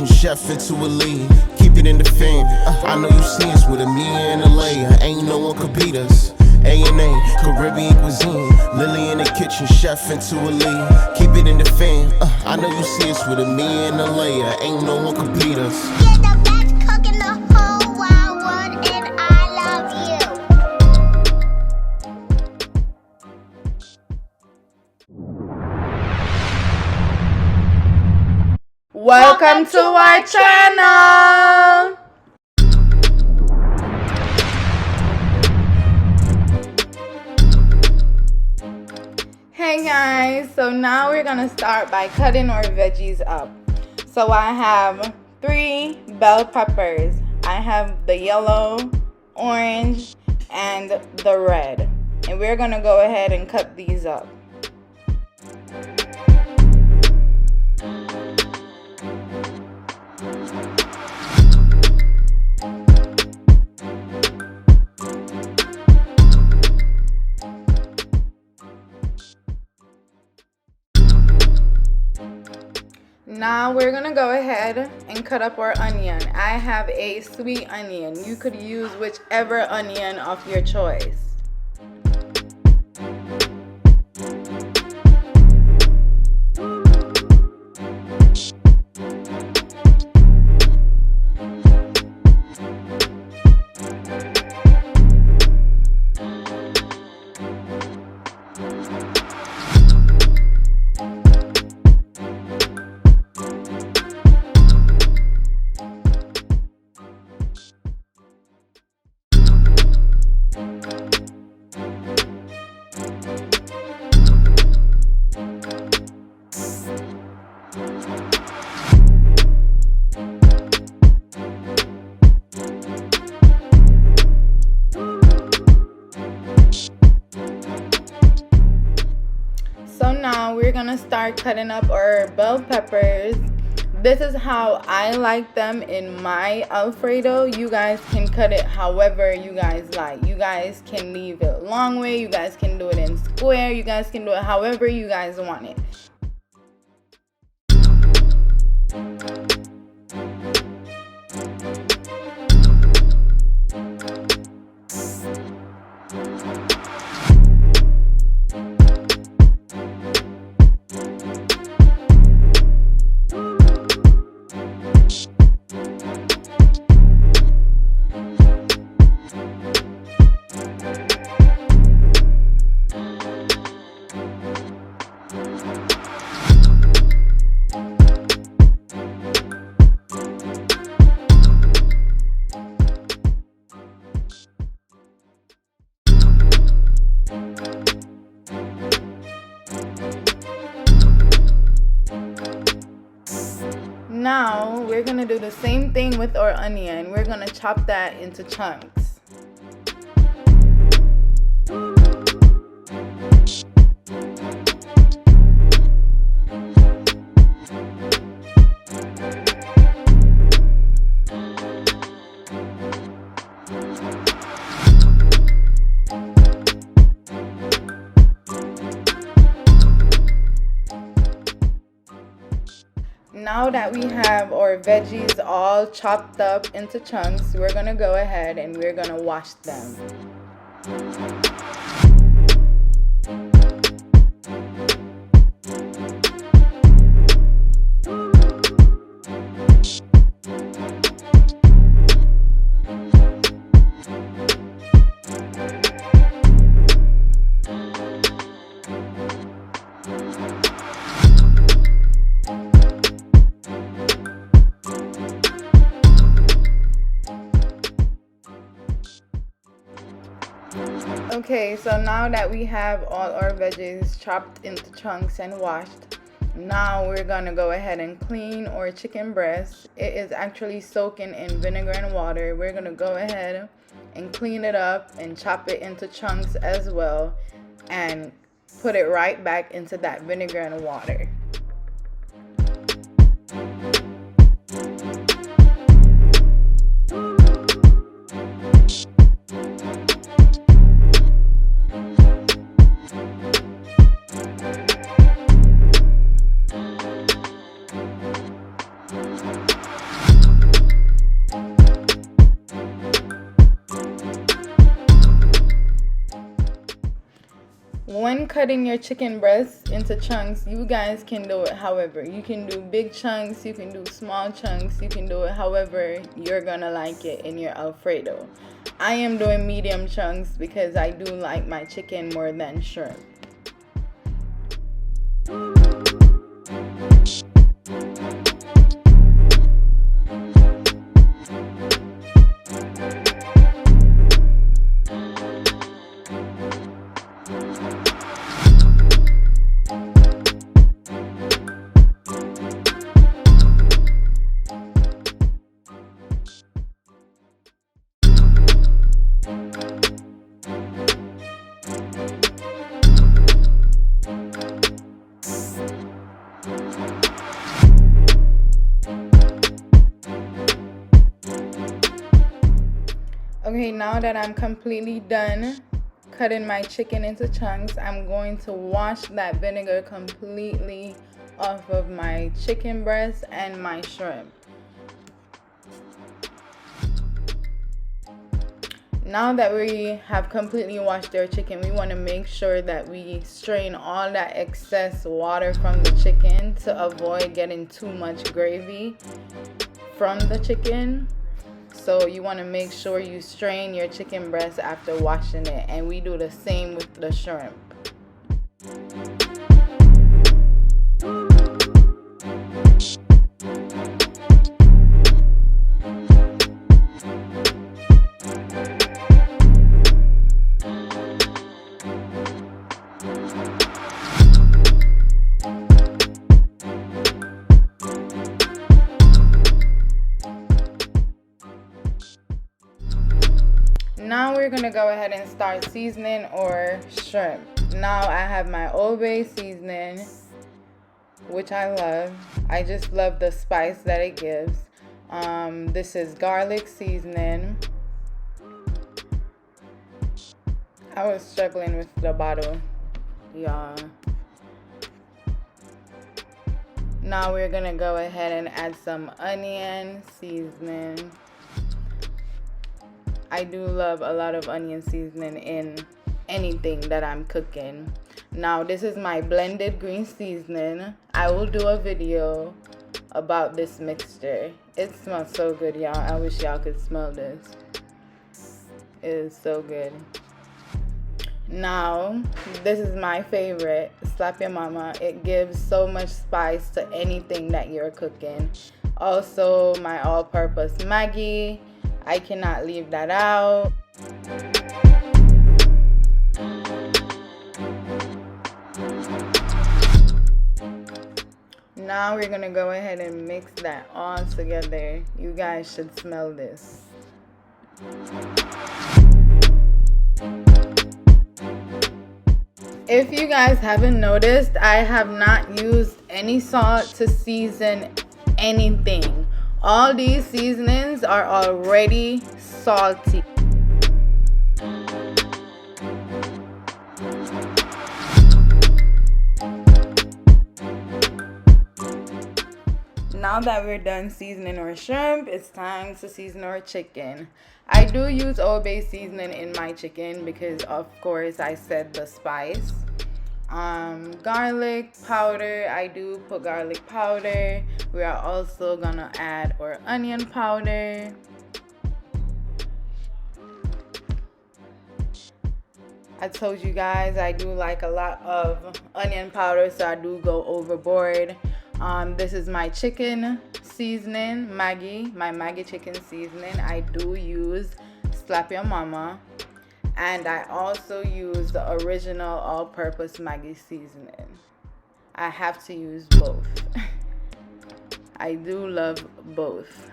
kitchen, chef into a lead. Keep it in the fan. I know you see us with a me and a lay. Ain't no one could beat us. A&A, Caribbean cuisine. Lily in the kitchen, chef into a lead. Keep it in the fan. I know you see us with a me and a lay. Ain't no one could beat us. You're the best cook in the whole wide world, and I love you. Welcome to our channel. Hey guys, so now we're gonna start by cutting our veggies up. So I have 3 bell peppers. I have the yellow, orange, and the red. And we're gonna go ahead and cut these up. Now we're gonna go ahead and cut up our onion. I have a sweet onion. You could use whichever onion of your choice. So now we're gonna start cutting up our bell peppers. This is how I like them in my Alfredo. You guys can cut it however you guys like. You guys can leave it long way. You guys can do it in square. You guys can do it however you guys want it. Now we're gonna do the same thing with our onion. We're gonna chop that into chunks. Now that we have our veggies all chopped up into chunks, we're gonna go ahead and we're gonna wash them. Okay, so now that we have all our veggies chopped into chunks and washed, now we're gonna go ahead and clean our chicken breast. It is actually soaking in vinegar and water. We're gonna go ahead and clean it up and chop it into chunks as well and put it right back into that vinegar and water. when cutting your chicken breasts into chunks, you guys can do it however. You can do big chunks, you can do small chunks, you can do it however you're gonna like it in your Alfredo. I am doing medium chunks because I do like my chicken more than shrimp. Okay, now that I'm completely done cutting my chicken into chunks, I'm going to wash that vinegar completely off of my chicken breast and my shrimp. Now that we have completely washed our chicken, we want to make sure that we strain all that excess water from the chicken to avoid getting too much gravy from the chicken. So you want to make sure you strain your chicken breast after washing it, and we do the same with the shrimp. Now we're gonna go ahead and start seasoning our shrimp. Now I have my Old Bay seasoning, which I love. I just love the spice that it gives. This is garlic seasoning. I was struggling with the bottle, y'all. Now we're gonna go ahead and add some onion seasoning. I do love a lot of onion seasoning in anything that I'm cooking. Now this is my blended green seasoning. I will do a video about this mixture. It smells so good, y'all. I wish y'all could smell this. It is so good. Now this is my favorite, Slap Your Mama. It gives so much spice to anything that you're cooking. Also my all-purpose Maggi. I cannot leave that out. Now we're gonna go ahead and mix that all together. You guys should smell this. If you guys haven't noticed, I have not used any salt to season anything. All these seasonings are already salty. Now that we're done seasoning our shrimp, it's time to season our chicken. I do use Old Bay seasoning in my chicken because, of course, I said the spice. Garlic powder, I do put garlic powder. We are also gonna add our onion powder. I told you guys I do like a lot of onion powder, so I do go overboard. This is my chicken seasoning, Maggi, my Maggi chicken seasoning. I do use Slap Your Mama. And I also use the original all-purpose Maggi seasoning. I have to use both. I do love both.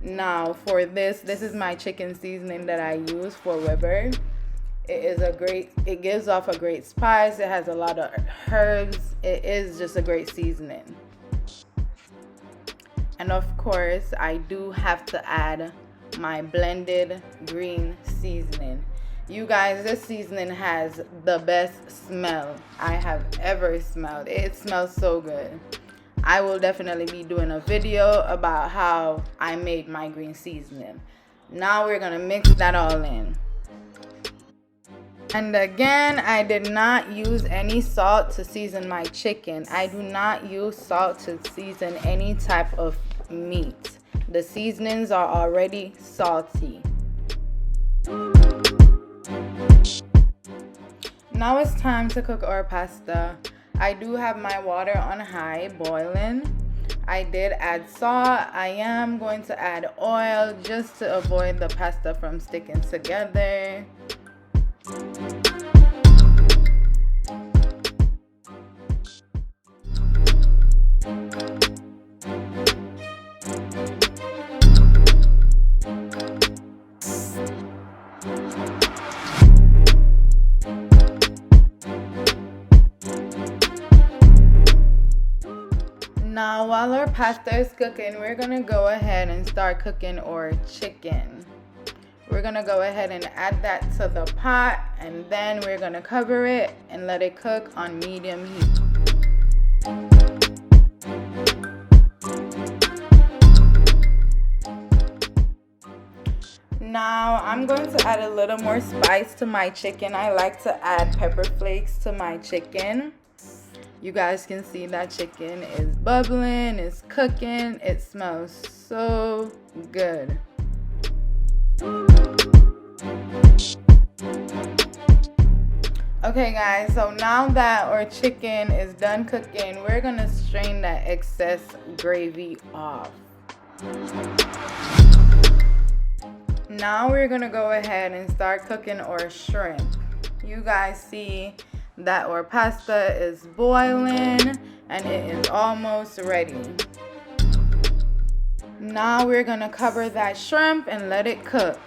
Now for this is my chicken seasoning that I use for Weber. It gives off a great spice. It has a lot of herbs. It is just a great seasoning. And of course, I do have to add my blended green seasoning. You guys, this seasoning has the best smell I have ever smelled. It smells so good. I will definitely be doing a video about how I made my green seasoning. Now we're gonna mix that all in. And again, I did not use any salt to season my chicken. I do not use salt to season any type of meat. The seasonings are already salty. Now it's time to cook our pasta. I do have my water on high boiling. I did add salt. I am going to add oil just to avoid the pasta from sticking together. Now, while our pasta is cooking, we're gonna go ahead and start cooking our chicken. We're gonna go ahead and add that to the pot, and then we're gonna cover it and let it cook on medium heat. Now, I'm going to add a little more spice to my chicken. I like to add pepper flakes to my chicken. You guys can see that chicken is bubbling, it's cooking, it smells so good. Okay guys, so now that our chicken is done cooking, we're gonna strain that excess gravy off. Now we're gonna go ahead and start cooking our shrimp. You guys see that our pasta is boiling and it is almost ready. Now we're gonna cover that shrimp and let it cook.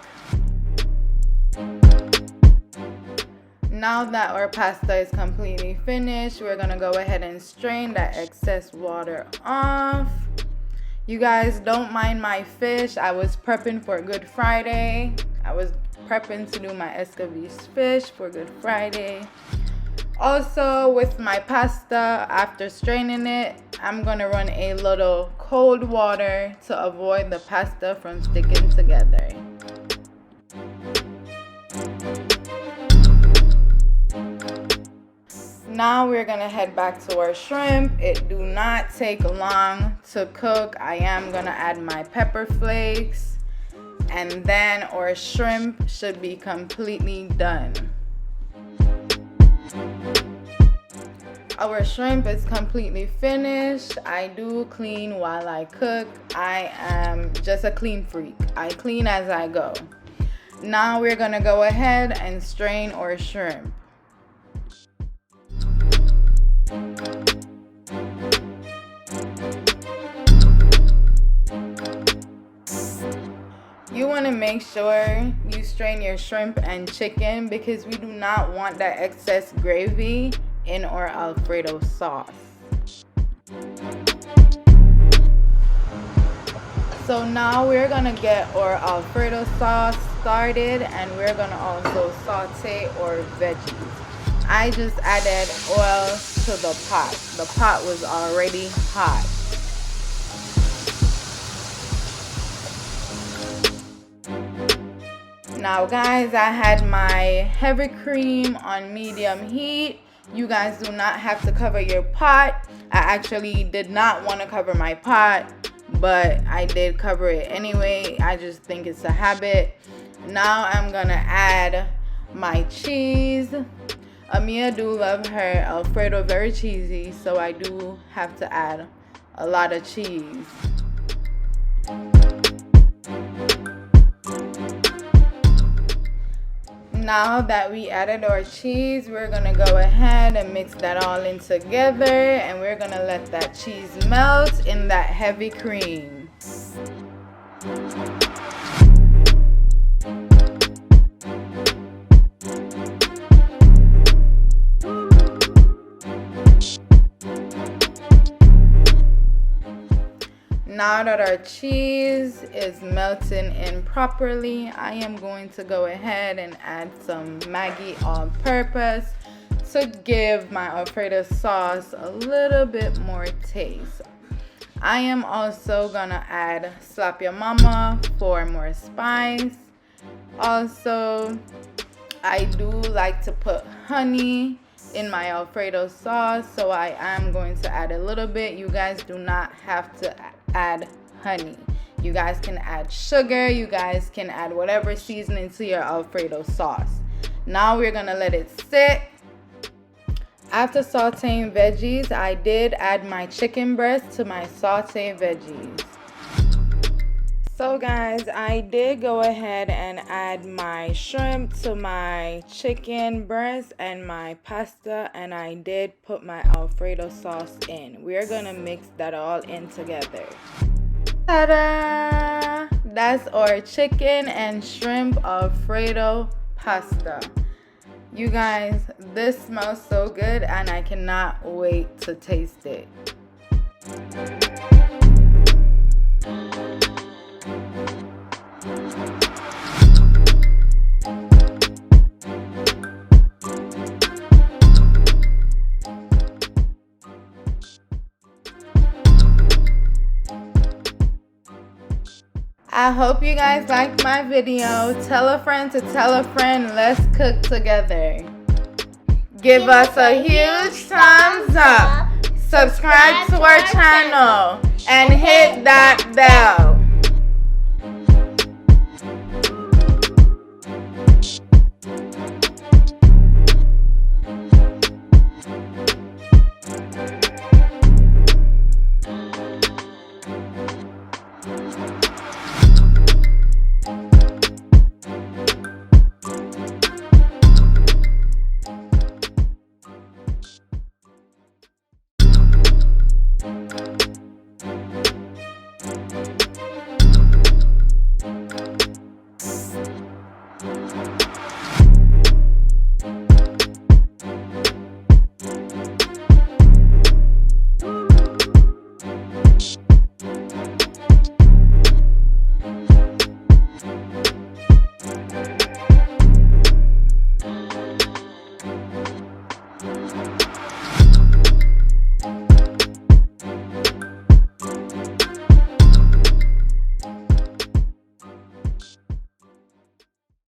Now that our pasta is completely finished, we're gonna go ahead and strain that excess water off. You guys don't mind my fish. I was prepping for Good Friday. I was prepping to do my escabeche fish for Good Friday. Also, with my pasta, after straining it, I'm gonna run a little cold water to avoid the pasta from sticking together. Now we're gonna head back to our shrimp. It do not take long to cook. I am gonna add my pepper flakes, and then our shrimp should be completely done. Our shrimp is completely finished. I do clean while I cook. I am just a clean freak. I clean as I go. Now we're gonna go ahead and strain our shrimp. You want to make sure you strain your shrimp and chicken because we do not want that excess gravy in our Alfredo sauce. So now we're gonna get our Alfredo sauce started, and we're gonna also saute our veggies. I just added oil to the pot. The pot was already hot. Now guys, I had my heavy cream on medium heat. You guys do not have to cover your pot. I actually did not want to cover my pot, but I did cover it anyway. I just think it's a habit. Now I'm gonna add my cheese. Amia do love her Alfredo very cheesy, so I do have to add a lot of cheese. Now that we added our cheese, we're gonna go ahead and mix that all in together, and we're gonna let that cheese melt in that heavy cream. Now that our cheese is melting in properly, I am going to go ahead and add some Maggi all-purpose to give my Alfredo sauce a little bit more taste. I am also gonna add Slap Your Mama for more spice. Also, I do like to put honey in my Alfredo sauce, so I am going to add a little bit. You guys do not have to add honey. You guys can add sugar. You guys can add whatever seasoning to your Alfredo sauce. Now we're gonna let it sit. After sauteing veggies, I did add my chicken breast to my sauteed veggies. So guys, I did go ahead and add my shrimp to my chicken breast and my pasta, and I did put my Alfredo sauce in. We're gonna mix that all in together. Ta-da! That's our chicken and shrimp Alfredo pasta. You guys, this smells so good and I cannot wait to taste it. I hope you guys liked my video. Tell a friend to tell a friend. Let's cook together. Give us a huge thumbs up. Subscribe to our channel and hit that bell.